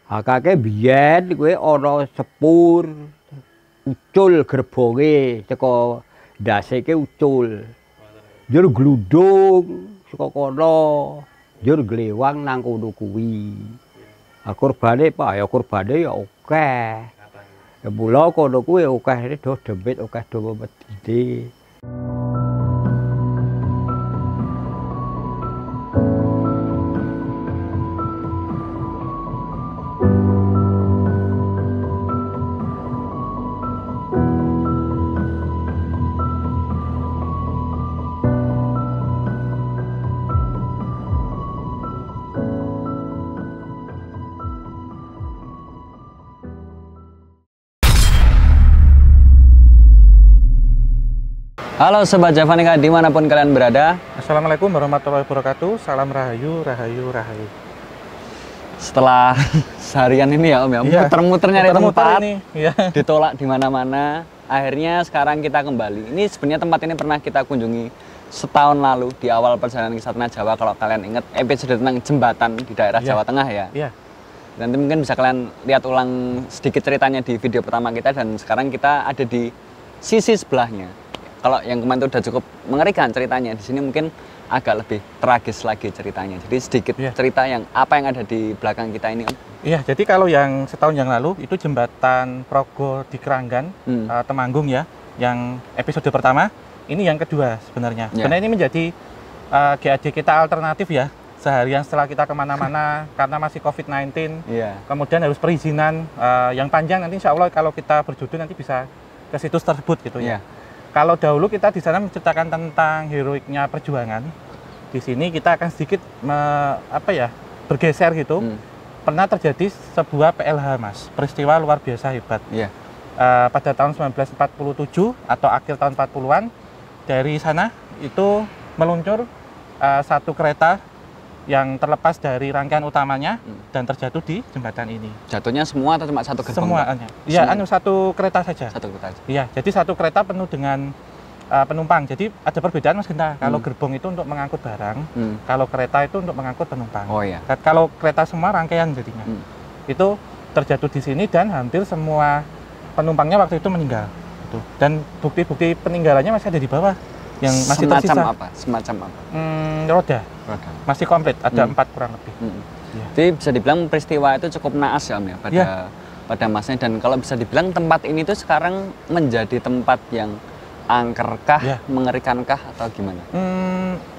Akake biyen kuwi ana sepur ucul gerbonge teko ndase ke ucul. Njur glundung saka kono. Njur glewang nang kono kuwi. Kurbane Pak ya kurbane ya akeh. Ya mula kono kuwi akeh do demit akeh do medhite. Halo Sobat Javanika dimanapun kalian berada. Assalamualaikum warahmatullahi wabarakatuh. Salam rahayu, rahayu, rahayu. Setelah seharian ini ya Om ya, muter-muter nyari tempat ini, ditolak di mana-mana. Akhirnya sekarang kita kembali. Ini sebenarnya tempat ini pernah kita kunjungi setahun lalu di awal perjalanan Kisah Tanah Jawa. Kalau kalian ingat episode tentang jembatan di daerah Jawa Tengah ya. Nanti mungkin bisa kalian lihat ulang sedikit ceritanya di video pertama kita. Dan sekarang kita ada di sisi sebelahnya. Kalau yang kemarin itu udah cukup mengerikan ceritanya, di sini mungkin agak lebih tragis lagi ceritanya. Jadi sedikit cerita yang apa yang ada di belakang kita ini, Om. Iya, jadi kalau yang setahun yang lalu itu jembatan Progo di Keranggan, Temanggung ya, yang episode pertama. Ini yang kedua sebenarnya. Sebenarnya ini menjadi GAD kita alternatif ya. Seharian setelah kita kemana-mana karena masih COVID-19, kemudian harus perizinan yang panjang. Nanti insya Allah kalau kita berjodoh nanti bisa ke situs tersebut gitu ya. Kalau dahulu kita di sana menceritakan tentang heroiknya perjuangan, di sini kita akan sedikit bergeser gitu. Pernah terjadi sebuah PLH Mas, peristiwa luar biasa hebat. Pada tahun 1947 atau akhir tahun 40-an, dari sana itu meluncur satu kereta yang terlepas dari rangkaian utamanya dan terjatuh di jembatan ini. Jatuhnya semua atau cuma satu gerbong? Semuanya. Iya, satu kereta saja. Satu kereta saja. Iya, jadi satu kereta penuh dengan penumpang. Jadi ada perbedaan Mas Genta. Kalau gerbong itu untuk mengangkut barang, kalau kereta itu untuk mengangkut penumpang. Oh iya. Kalau kereta semua rangkaian jadinya. Itu terjatuh di sini dan hampir semua penumpangnya waktu itu meninggal. Dan bukti-bukti peninggalannya masih ada di bawah. Yang masih tersisa. Semacam apa? Roda. Masih komplit, ada 4 kurang lebih. Jadi bisa dibilang peristiwa itu cukup naas ya Om ya pada masanya. Dan kalau bisa dibilang tempat ini tuh sekarang menjadi tempat yang angkerkah, mengerikankah atau gimana?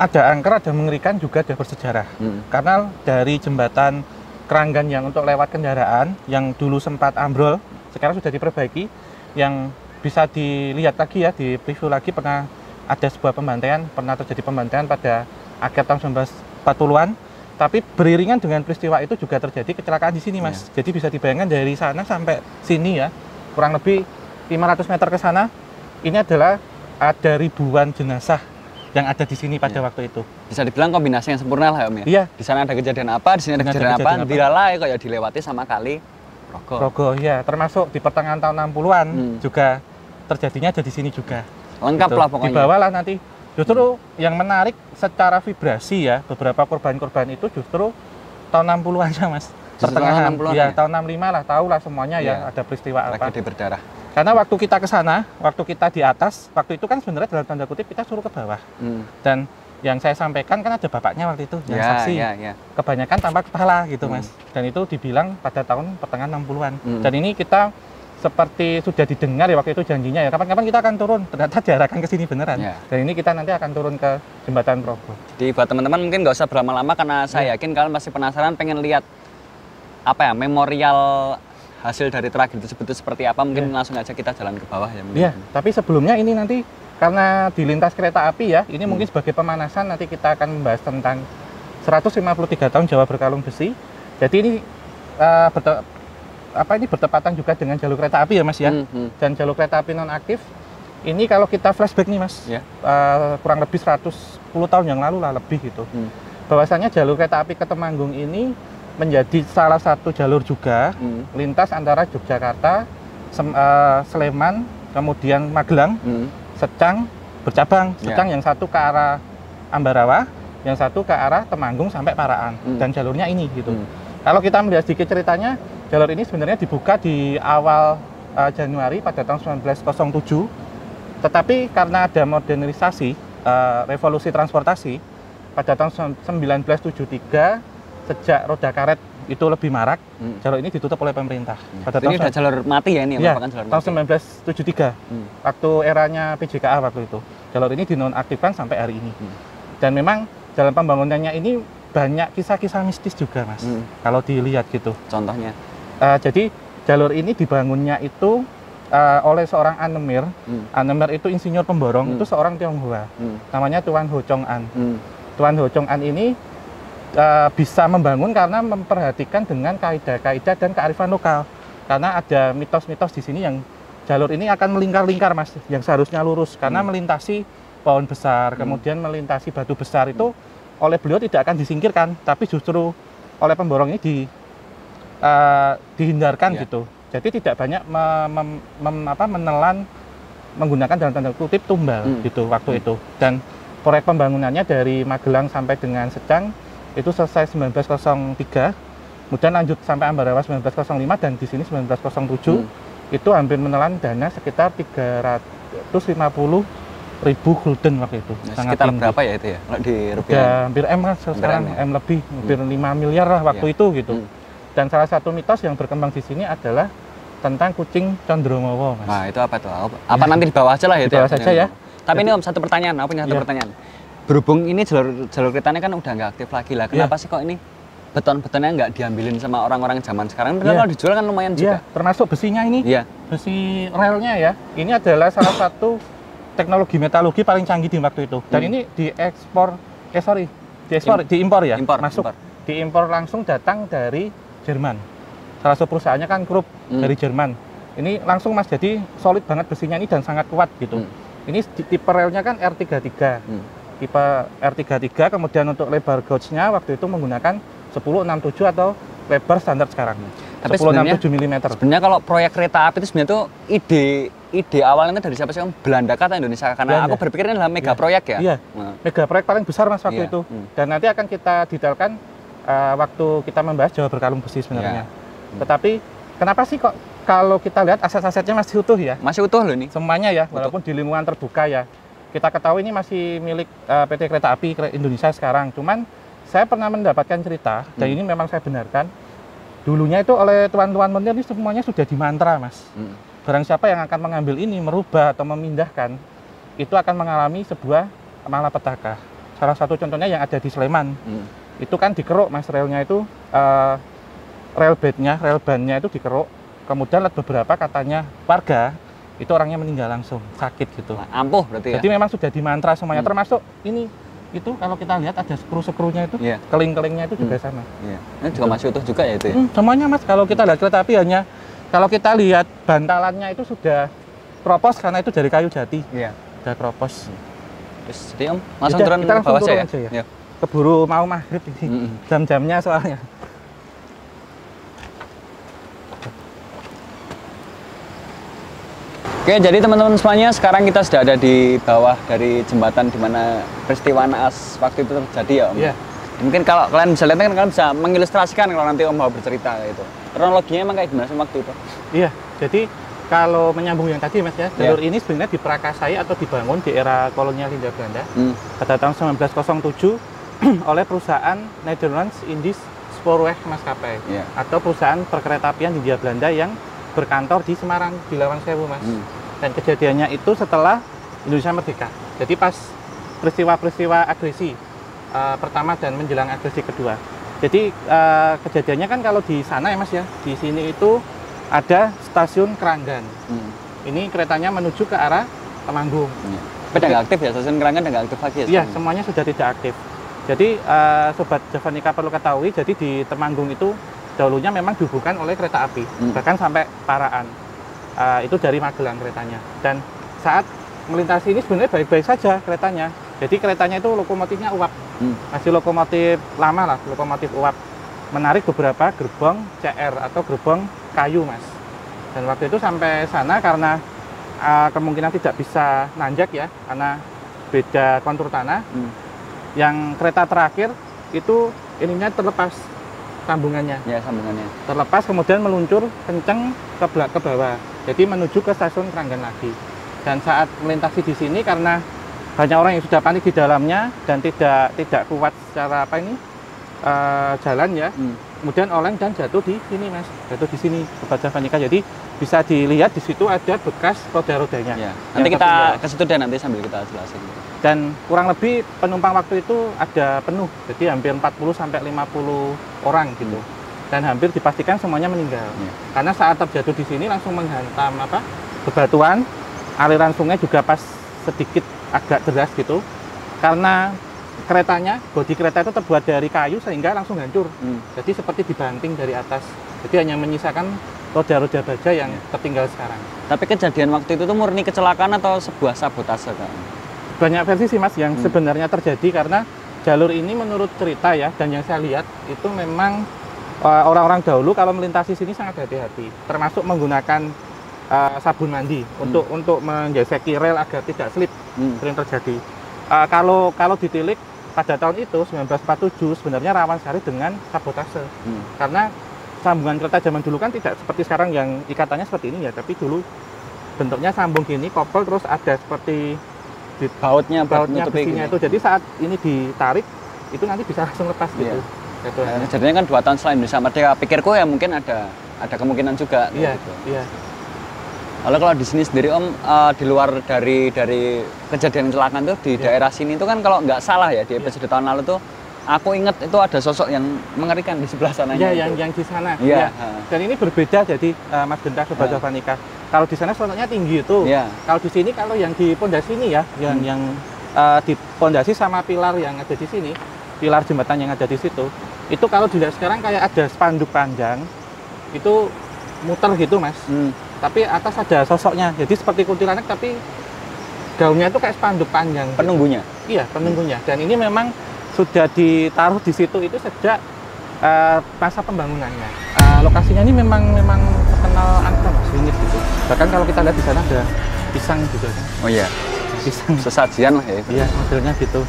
Ada angker, ada mengerikan, juga ada bersejarah. Karena dari jembatan Keranggan yang untuk lewat kendaraan yang dulu sempat ambrol, sekarang sudah diperbaiki. Yang bisa dilihat lagi ya, di preview lagi pernah ada sebuah pembantaian, pernah terjadi pembantaian pada akhir tahun 1940-an, tapi beriringan dengan peristiwa itu juga terjadi kecelakaan di sini Mas. Jadi bisa dibayangkan dari sana sampai sini ya, kurang lebih 500 meter ke sana, ini adalah ada ribuan jenazah yang ada di sini pada waktu itu. Bisa dibilang kombinasi yang sempurna lah Om ya? Iya. Di sana ada kejadian apa, di sini ada kejadian apa, dilalai kok ya dilewati sama kali Progo. Progo ya, termasuk di pertengahan tahun 60-an juga terjadinya ada di sini juga. Lengkap lah pokoknya. Di bawah lah nanti. Justru yang menarik secara vibrasi ya, beberapa korban-korban itu justru tahun 60-an-nya Mas. Pertengahan. Ya, tahun 65 lah, tahu lah semuanya ya ada peristiwa apa. Tragedi berdarah. Karena waktu kita ke sana, waktu kita di atas, waktu itu kan sebenarnya dalam tanda kutip kita suruh ke bawah. Dan yang saya sampaikan kan ada bapaknya waktu itu yang saksi. Kebanyakan tanpa kepala gitu Mas. Dan itu dibilang pada tahun pertengahan 60-an. Dan ini kita seperti sudah didengar ya waktu itu janjinya ya, kapan-kapan kita akan turun, ternyata diarahkan ke sini beneran. Dan ini kita nanti akan turun ke jembatan Progo. Jadi buat teman-teman mungkin nggak usah berlama-lama karena saya yakin kalian masih penasaran pengen lihat apa ya, memorial hasil dari tragedi tersebut itu seperti apa. Mungkin langsung aja kita jalan ke bawah ya. Iya, tapi sebelumnya ini nanti karena di lintas kereta api ya, ini mungkin sebagai pemanasan nanti kita akan membahas tentang 153 tahun Jawa Berkalung Besi. Jadi ini ini bertepatan juga dengan jalur kereta api ya Mas ya. Dan jalur kereta api nonaktif ini kalau kita flashback nih Mas, kurang lebih 110 tahun yang lalu lah lebih gitu. Bahwasanya jalur kereta api ke Temanggung ini menjadi salah satu jalur juga lintas antara Yogyakarta, Sleman, kemudian Magelang, Secang, bercabang. Secang yang satu ke arah Ambarawa, yang satu ke arah Temanggung sampai Paraan. Dan jalurnya ini gitu. Kalau kita melihat sedikit ceritanya, jalur ini sebenarnya dibuka di awal Januari pada tahun 1907, tetapi karena ada modernisasi, revolusi transportasi, pada tahun 1973, sejak roda karet itu lebih marak, jalur ini ditutup oleh pemerintah. Pada ini udah jalur mati ya ini? Ya, tahun 1973, waktu eranya PJKA waktu itu. Jalur ini dinonaktifkan sampai hari ini. Dan memang dalam pembangunannya ini banyak kisah-kisah mistis juga, Mas. Kalau dilihat gitu. Contohnya? Jadi jalur ini dibangunnya itu oleh seorang anemir. Anemir itu insinyur pemborong, itu seorang Tionghoa. Namanya Tuan Ho Chong An. Tuan Ho Chong An ini bisa membangun karena memperhatikan dengan kaidah-kaidah dan kearifan lokal. Karena ada mitos-mitos di sini yang jalur ini akan melingkar-lingkar, Mas, yang seharusnya lurus karena melintasi pohon besar, kemudian melintasi batu besar itu oleh beliau tidak akan disingkirkan, tapi justru oleh pemborong ini dihindarkan gitu. Jadi tidak banyak menelan menggunakan dalam tanda kutip tumbal gitu waktu itu. Dan proyek pembangunannya dari Magelang sampai dengan Secang itu selesai 1903, kemudian lanjut sampai Ambarawa 1905 dan di sini 1907 itu hampir menelan dana sekitar 350.000 gulden waktu itu. Nah, sekitar tinggi. Berapa ya itu ya? Kalau di rupiah? Ya, hampir M kan sekarang, M lebih, hampir 5 miliar lah waktu itu gitu. Dan salah satu mitos yang berkembang di sini adalah tentang kucing Condromowo, Mas. Nah, itu apa tuh? Apa nanti di bawah aja lah ya? Di bawah saja ya. Tapi ini Om, satu pertanyaan, aku punya satu pertanyaan. Berhubung ini jalur keretanya kan udah nggak aktif lagi lah, kenapa sih kok ini beton-betonnya nggak diambilin sama orang-orang zaman sekarang? Kalau dijual kan lumayan juga. Termasuk besinya ini, besi relnya ya. Ini adalah salah satu teknologi metalurgi paling canggih di waktu itu. Dan ini diimpor ya, diimpor langsung datang dari Jerman. Salah satu perusahaannya kan Krupp dari Jerman. Ini langsung, Mas, jadi solid banget besinya ini dan sangat kuat gitu. Ini tipe relnya kan R33. Tipe R33, kemudian untuk lebar gauge-nya waktu itu menggunakan 1067 atau lebar standar sekarang. Tapi 1067 mm. Sebenarnya kalau proyek kereta api itu sebenarnya tuh ide awalnya dari siapa sih, Om? Belanda atau Indonesia? Karena aku berpikir ini adalah mega proyek ya. Iya. Mega proyek paling besar, Mas, waktu itu. Dan nanti akan kita detailkan waktu kita membahas Jawa Berkalung Besi sebenarnya. Tetapi kenapa sih kok kalau kita lihat aset-asetnya masih utuh ya? Masih utuh loh ini. Semuanya ya, walaupun di lingkungan terbuka ya. Kita ketahui ini masih milik PT Kereta Api Indonesia sekarang. Cuman saya pernah mendapatkan cerita, dan ini memang saya benarkan, dulunya itu oleh tuan-tuan menir ini semuanya sudah dimantra, Mas. Barang siapa yang akan mengambil ini, merubah atau memindahkan, itu akan mengalami sebuah malapetaka. Salah satu contohnya yang ada di Sleman. Itu kan dikeruk, Mas, relnya itu, rel bannya itu dikeruk. Kemudian beberapa katanya warga, itu orangnya meninggal langsung, sakit gitu. Nah, ampuh berarti ya? Jadi memang sudah dimantra semuanya, termasuk ini. Itu kalau kita lihat ada skru-skrunya itu, keling-kelingnya itu juga sama. Ini juga masih utuh juga ya itu ya? Semuanya, Mas, kalau kita lihat kereta api hanya, kalau kita lihat bantalannya itu sudah kropos karena itu dari kayu jati. Sudah kropos. Terus jadi Om, langsung turun ke bawah aja ya? Keburu mau maghrib ini, jam-jamnya soalnya. Oke, jadi teman-teman semuanya, sekarang kita sudah ada di bawah dari jembatan di mana peristiwa naas waktu itu terjadi ya, Om. Mungkin kalau kalian bisa lihat kan kalian bisa mengilustrasikan kalau nanti Om mau bercerita gitu. Kronologinya emang kayak gimana sih waktu itu? Iya, jadi kalau menyambung yang tadi, Mas ya, jalur ini sebenarnya diprakasai atau dibangun di era kolonial Hindia Belanda pada tahun 1907 oleh perusahaan Netherlands Indisch Spoorweg Maskapai atau perusahaan perkeretaapian Hindia Belanda yang berkantor di Semarang, di Lawang Sewu, Mas. Dan kejadiannya itu setelah Indonesia merdeka. Jadi pas peristiwa-peristiwa agresi pertama dan menjelang agresi kedua. Jadi kejadiannya kan kalau di sana ya, Mas ya, di sini itu ada stasiun Keranggan. Ini keretanya menuju ke arah Temanggung. Tapi nggak aktif ya, stasiun Keranggan nggak aktif lagi ya? Iya, semuanya sudah tidak aktif. Jadi Sobat Javanica perlu ketahui, jadi di Temanggung itu dahulunya memang dihubungkan oleh kereta api, bahkan sampai Paraan. Itu dari Magelang keretanya. Dan saat melintasi ini sebenarnya baik-baik saja keretanya. Jadi keretanya itu lokomotifnya uap, masih lokomotif lama lah, lokomotif uap. Menarik beberapa gerbong CR atau gerbong kayu, Mas. Dan waktu itu sampai sana karena kemungkinan tidak bisa nanjak ya, karena beda kontur tanah. Yang kereta terakhir itu ininya terlepas sambungannya. Ya, sambungannya. Terlepas kemudian meluncur kenceng ke bawah. Jadi menuju ke stasiun Kranggan lagi. Dan saat melintasi di sini karena banyak orang yang sudah panik di dalamnya dan tidak kuat secara jalan ya. Kemudian oleng dan jatuh di sini Mas, jatuh di sini Sobat Javanica. Jadi bisa dilihat di situ ada bekas roda-rodanya. Ya. Nanti kita ke situ dan nanti sambil kita jelasin. Dan kurang lebih penumpang waktu itu ada penuh, jadi hampir 40 sampai 50 orang gitu. Dan hampir dipastikan semuanya meninggal. Karena saat terjatuh di sini langsung menghantam bebatuan, aliran sungai juga pas sedikit agak deras gitu. Karena keretanya, bodi kereta itu terbuat dari kayu sehingga langsung hancur. Jadi seperti dibanting dari atas. Jadi hanya menyisakan roda-roda baja yang tertinggal sekarang. Tapi kejadian waktu itu tuh murni kecelakaan atau sebuah sabotase kan? Banyak versi sih Mas yang sebenarnya terjadi karena jalur ini menurut cerita ya, dan yang saya lihat itu memang orang-orang dahulu kalau melintasi sini sangat hati-hati. Termasuk menggunakan sabun mandi untuk mengeseki rel agar tidak slip. Sering terjadi. Kalau ditilik pada tahun itu 1947 sebenarnya rawan sekali dengan sabotase. Karena sambungan kereta zaman dulu kan tidak seperti sekarang yang ikatannya seperti ini ya, tapi dulu bentuknya sambung gini, kopel terus ada seperti bautnya besinya itu. Jadi saat ini ditarik itu nanti bisa langsung lepas gitu. Jadinya kan 2 tahun setelah Indonesia Merdeka, pikirku ya mungkin ada kemungkinan juga. Iya, gitu. iya. Lalu kalau di sini sendiri Om, di luar dari kejadian kecelakaan tuh di daerah sini tuh kan kalau nggak salah ya di episode tahun lalu tuh aku ingat itu ada sosok yang mengerikan di sebelah sana. Iya, yang di sana. Iya. Dan ini berbeda jadi Mas Genta Sobat Javanica. Kalau di sana sosoknya tinggi itu. Kalau di sini kalau yang di pondasi ini ya, yang di pondasi sama pilar yang ada di sini, pilar jembatan yang ada di situ, itu kalau dilihat sekarang kayak ada spanduk panjang, itu muter gitu Mas. Tapi atas ada sosoknya, jadi seperti kuntilanak tapi gaungnya itu kayak spanduk panjang. Penunggunya? Gitu. Iya, penunggunya. Dan ini memang sudah ditaruh di situ itu sejak masa pembangunannya. Lokasinya ini memang terkenal angker Mas, unik gitu. Bahkan kalau kita lihat di sana ada pisang juga kan. Oh iya. Pisang. Sesajian lah ya. Iya, modelnya gitu.